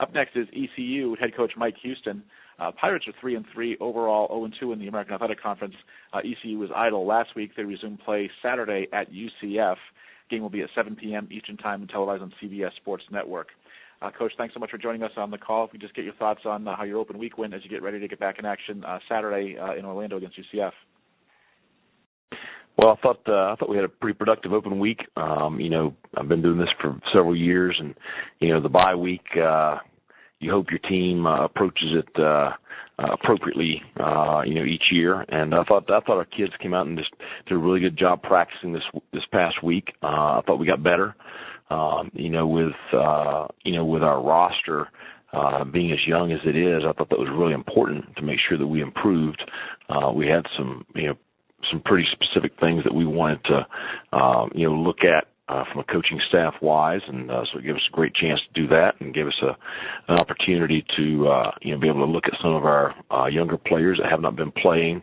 Up next is ECU head coach Mike Houston. Pirates are 3-3 overall, 0-2 in the American Athletic Conference. ECU was idle last week. They resume play Saturday at UCF. Game will be at 7 p.m. Eastern Time and televised on CBS Sports Network. Coach, thanks so much for joining us on the call. If we just get your thoughts on how your open week went as you get ready to get back in action Saturday in Orlando against UCF. Well, I thought we had a pretty productive open week. I've been doing this for several years, and the bye week, you hope your team approaches it appropriately, each year. And I thought our kids came out and just did a really good job practicing this past week. I thought we got better, with our roster being as young as it is. I thought that was really important to make sure that we improved. We had some pretty specific things that we wanted to, look at from a coaching staff wise, and so it gave us a great chance to do that, and gave us an opportunity to, be able to look at some of our younger players that have not been playing,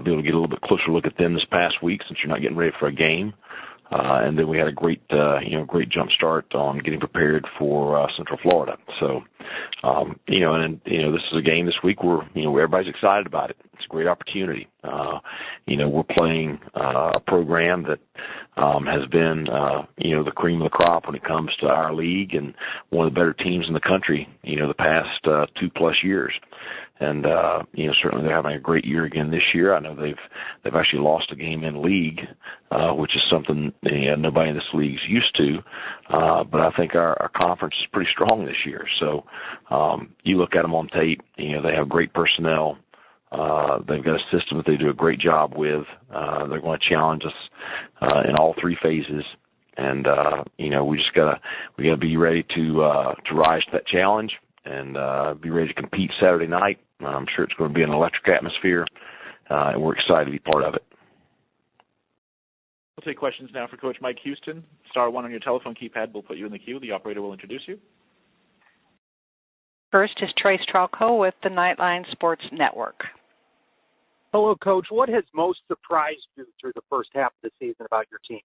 be able to get a little bit closer look at them this past week since you're not getting ready for a game. And then we had a great jump start on getting prepared for Central Florida. So, this is a game this week where everybody's excited about it. It's a great opportunity. We're playing a program that has been, the cream of the crop when it comes to our league, and one of the better teams in the country, the past 2+ years. And certainly they're having a great year again this year. I know they've actually lost a game in league, which is something nobody in this league is used to. But I think our conference is pretty strong this year. So you look at them on tape, they have great personnel. They've got a system that they do a great job with. They're going to challenge us in all three phases. And we gotta be ready to rise to that challenge and be ready to compete Saturday night. I'm sure it's going to be an electric atmosphere, and we're excited to be part of it. We'll take questions now for Coach Mike Houston. Star 1 on your telephone keypad will put you in the queue. The operator will introduce you. First is Trace Tralco with the Nightline Sports Network. Hello, Coach. What has most surprised you through the first half of the season about your team?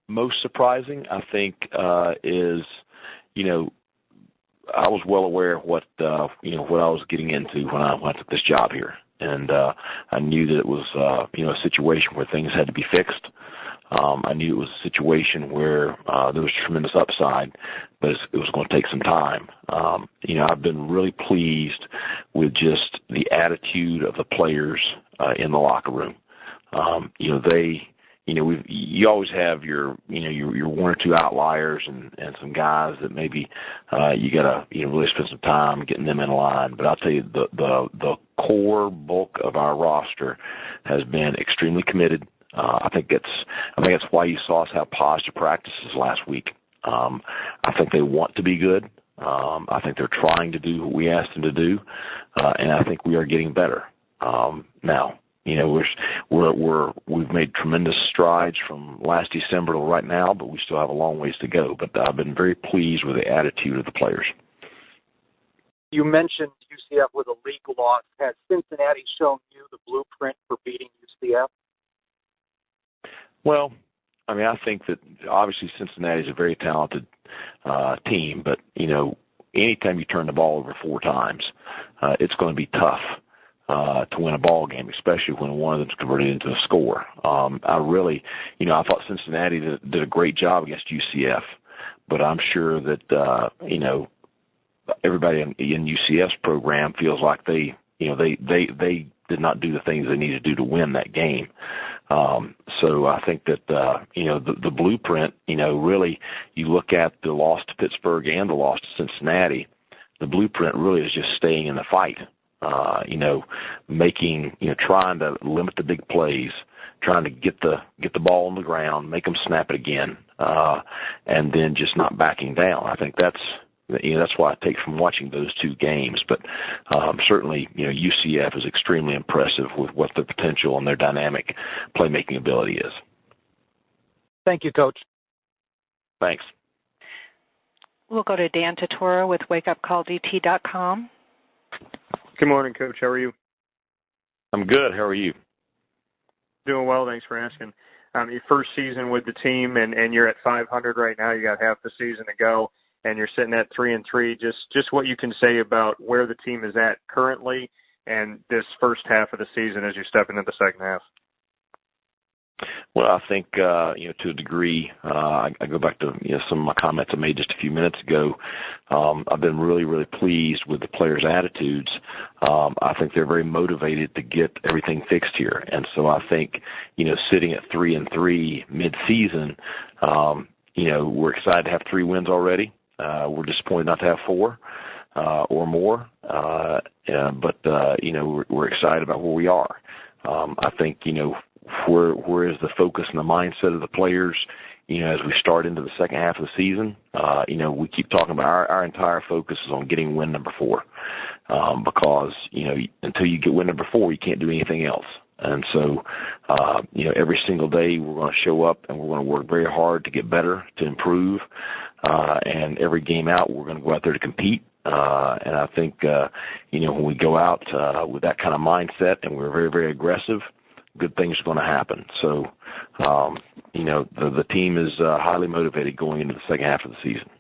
Most surprising, I think, is, I was well aware of what I was getting into when I took this job here. And I knew that it was, a situation where things had to be fixed. I knew it was a situation where there was tremendous upside, but it was going to take some time. I've been really pleased with just the attitude of the players in the locker room. You always have your one or two outliers and some guys that maybe you got to really spend some time getting them in line. But I'll tell you, the core bulk of our roster has been extremely committed. I think that's why you saw us have positive practices last week. I think they want to be good. I think they're trying to do what we asked them to do, and I think we are getting better. Now, we've made tremendous strides from last December to right now, but we still have a long ways to go. But I've been very pleased with the attitude of the players. You mentioned UCF with a league loss. Has Cincinnati shown you the blueprint for beating UCF? Well, I think that obviously Cincinnati is a very talented team, but anytime you turn the ball over 4 times, it's going to be tough to win a ball game, especially when one of them's converted into a score. I thought Cincinnati did a great job against UCF, but I'm sure that everybody in UCF's program feels like they did not do the things they needed to do to win that game. So I think that the blueprint, really, you look at the loss to Pittsburgh and the loss to Cincinnati. The blueprint really is just staying in the fight. Trying to limit the big plays, trying to get the ball on the ground, make them snap it again, and then just not backing down. I think that's what I take from watching those 2 games. But certainly, UCF is extremely impressive with what their potential and their dynamic playmaking ability is. Thank you, Coach. Thanks. We'll go to Dan Tortora with WakeUpCallDT.com. Good morning, Coach. How are you? I'm good. How are you? Doing well. Thanks for asking. Your first season with the team, and you're at 500 right now. You got half the season to go, and you're sitting at 3-3. Just what you can say about where the team is at currently and this first half of the season as you step into the second half. Well, I think, to a degree, I go back to, some of my comments I made just a few minutes ago. I've been really, really pleased with the players' attitudes. I think they're very motivated to get everything fixed here. And so I think, sitting at 3-3 mid-season, we're excited to have 3 wins already. We're disappointed not to have 4 or more. But we're excited about where we are. I think, where is the focus and the mindset of the players, as we start into the second half of the season. We keep talking about our entire focus is on getting win number 4, because, until you get win number 4, you can't do anything else. And so, every single day we're going to show up and we're going to work very hard to get better, to improve. And every game out, we're going to go out there to compete. And I think, when we go out with that kind of mindset and we're very, very aggressive, good things are going to happen. So, the team is highly motivated going into the second half of the season.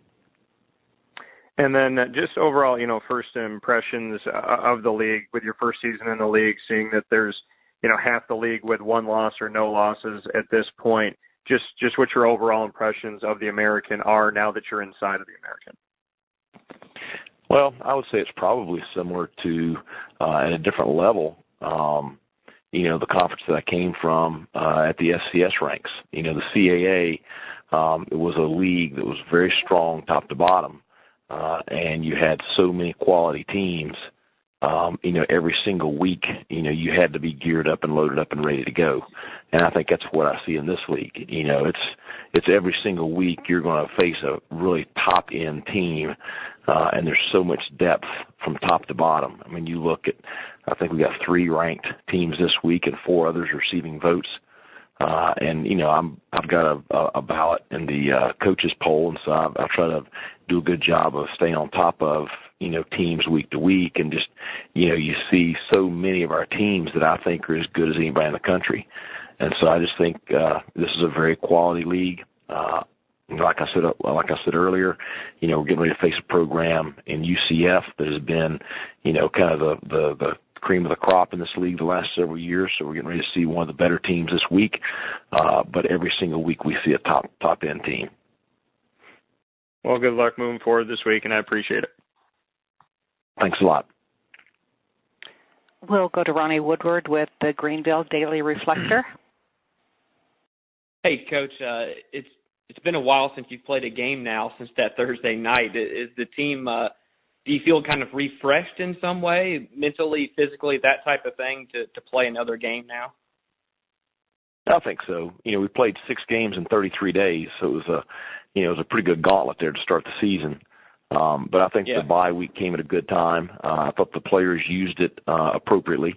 And then just overall, first impressions of the league with your first season in the league, seeing that there's, half the league with 1 loss or no losses at this point. Just what your overall impressions of the American are now that you're inside of the American. Well, I would say it's probably similar to, at a different level, the conference that I came from at the FCS ranks. The CAA, it was a league that was very strong top to bottom, and you had so many quality teams. Every single week, you had to be geared up and loaded up and ready to go. And I think that's what I see in this league. It's every single week you're going to face a really top-end team, and there's so much depth from top to bottom. I mean, you look at, I think we got 3 ranked teams this week and 4 others receiving votes. I've got a ballot in the coaches poll, and so I try to do a good job of staying on top of, teams week to week, and just, you see so many of our teams that I think are as good as anybody in the country. And so I just think this is a very quality league. Like I said earlier, we're getting ready to face a program in UCF that has been, kind of the cream of the crop in this league the last several years. So we're getting ready to see one of the better teams this week. But every single week we see a top end team. Well, good luck moving forward this week, and I appreciate it. Thanks a lot. We'll go to Ronnie Woodward with the Greenville Daily Reflector. Hey, Coach. It's been a while since you've played a game now, since that Thursday night. Is the team, do you feel kind of refreshed in some way, mentally, physically, that type of thing, to play another game now? I think so. We played 6 games in 33 days, so it was a pretty good gauntlet there to start the season. But I think the bye week came at a good time. I thought the players used it appropriately.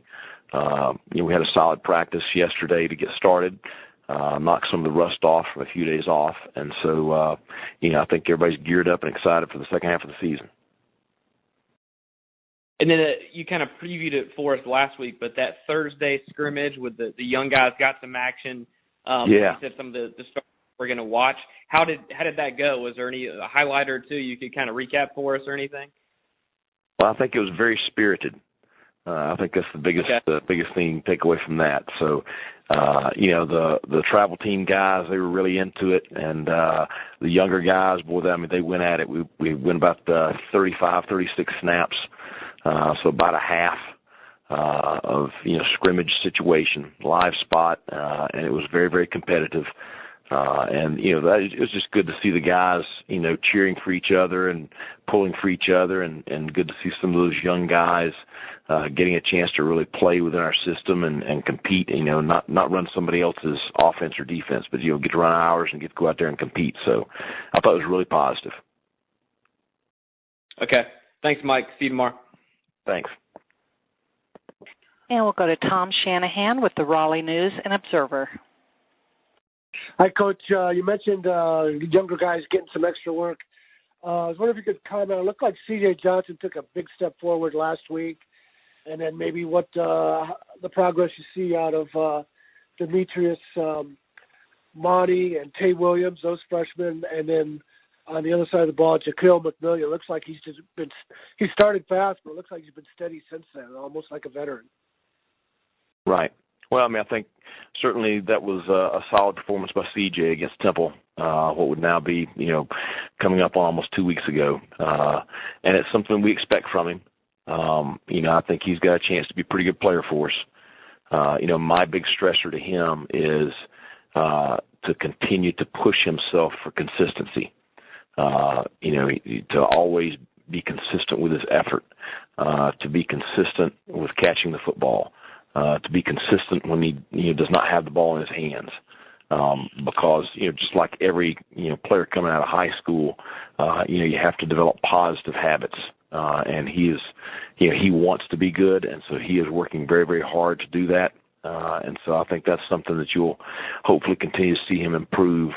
We had a solid practice yesterday to get started, knock some of the rust off from a few days off. And so, I think everybody's geared up and excited for the second half of the season. And then you kind of previewed it for us last week, but that Thursday scrimmage with the young guys got some action. You said some of the stars we're going to watch. How did that go? Was there any highlight or two you could kind of recap for us or anything? Well, I think it was very spirited. I think that's the biggest thing to take away from that. So, the travel team guys, they were really into it, and the younger guys, they went at it. We went about 35, 36 snaps, so about a half of scrimmage situation, live spot, and it was very, very competitive. And it was just good to see the guys, cheering for each other and pulling for each other, and good to see some of those young guys getting a chance to really play within our system and compete. Not run somebody else's offense or defense, but get to run ours and get to go out there and compete. So I thought it was really positive. Okay, thanks, Mike. See you tomorrow. Thanks. And we'll go to Tom Shanahan with the Raleigh News and Observer. Hi, Coach. You mentioned younger guys getting some extra work. I was wondering if you could comment. It looked like C.J. Johnson took a big step forward last week, and then maybe what the progress you see out of Demetrius Monty and Tay Williams, those freshmen, and then on the other side of the ball, Jaquan Mcmillan. It looks like he started fast, but it looks like he's been steady since then, almost like a veteran. Right. Well, I mean, I think certainly that was a solid performance by CJ against Temple, what would now be, coming up on almost 2 weeks ago. And it's something we expect from him. I think he's got a chance to be a pretty good player for us. My big stressor to him is to continue to push himself for consistency. To always be consistent with his effort, to be consistent with catching the football, to be consistent when he does not have the ball in his hands. Because, just like every, player coming out of high school, you have to develop positive habits. And he wants to be good, and so he is working very, very hard to do that. And so I think that's something that you'll hopefully continue to see him improve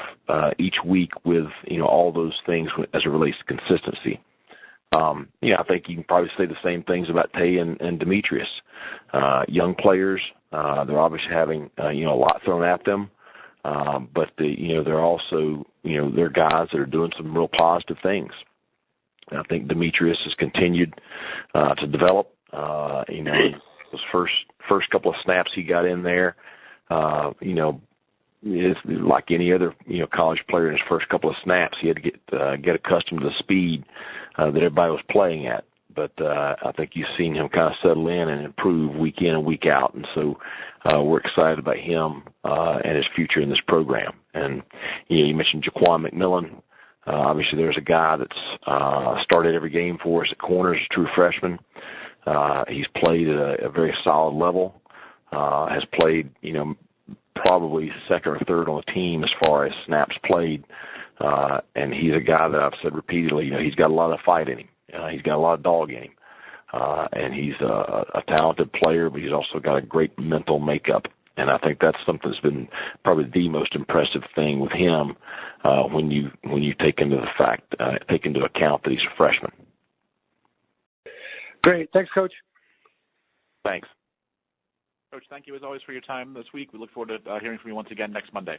each week with, all those things as it relates to consistency. I think you can probably say the same things about Tay and Demetrius. Young players, they're obviously having, a lot thrown at them. But they're also, they're guys that are doing some real positive things. And I think Demetrius has continued to develop. Those first couple of snaps he got in there, it's like any other college player in his first couple of snaps, he had to get accustomed to the speed that everybody was playing at. But I think you've seen him kind of settle in and improve week in and week out, and so we're excited about him and his future in this program. And you mentioned Jaquan Mcmillan. Obviously, there's a guy that's started every game for us at corners, a true freshman. He's played at a very solid level. Has played, probably second or third on the team as far as snaps played. And he's a guy that I've said repeatedly, he's got a lot of fight in him. He's got a lot of dog in him. And he's a talented player, but he's also got a great mental makeup. And I think that's something that's been probably the most impressive thing with him when you take into account that he's a freshman. Great. Thanks, Coach. Thanks. Coach, thank you as always for your time this week. We look forward to hearing from you once again next Monday.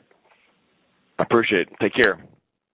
I appreciate it. Take care.